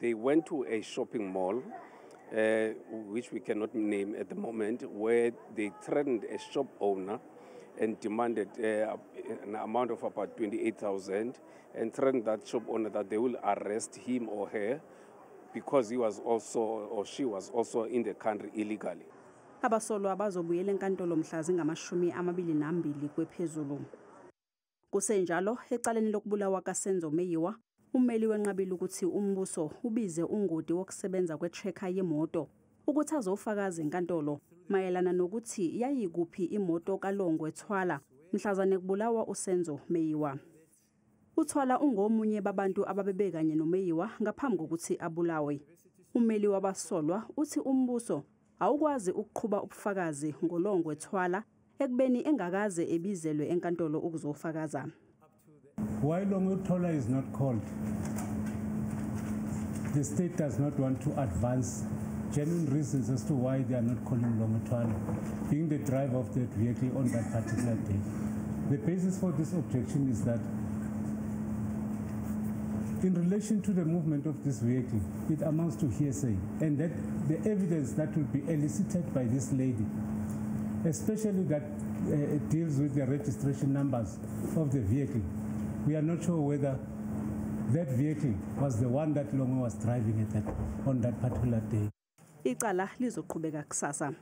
They went to a shopping mall, which we cannot name at the moment, where they threatened a shop owner and demanded an amount of about 28,000 and threatened that shop owner that they will arrest him or her because he was also or she was also in the country illegally. Abasolwa bazobuyela enkantolo mhla zingama-22 kwephezulu. Kusenjalo ecaleni lokubulawa kaSenzo Meyiwa, ummeli wenqabile ukuthi umbuso ubize ungodi wokusebenza kwetracker yemoto ukuthi azofakaza enkantolo mayelana nokuthi yayikuphi imoto kaLongwe Thwala mhlazane kubulawa uSenzo Meyiwa. UThwala ungomunye babantu ababebe kanye noMeyiwa ngaphambi kokuthi abulawe. Ummeli wabasolwa uthi umbuso awukwazi ukuqhuba ubufakazi ngoLongwe Thwala ekubeni engakaze ebizelwe enkantolo ukuzofakaza. Why Longwe Thwala is not called? The state does not want to advance genuine reasons as to why they are not calling Longwe Thwala, being the driver of that vehicle on that particular day. The basis for this objection is that in relation to the movement of this vehicle, it amounts to hearsay, and that the evidence that will be elicited by this lady, especially that deals with the registration numbers of the vehicle, we are not sure whether that vehicle was the one that Longwe was driving on that particular day. Icala lizoqhubeka kusasa.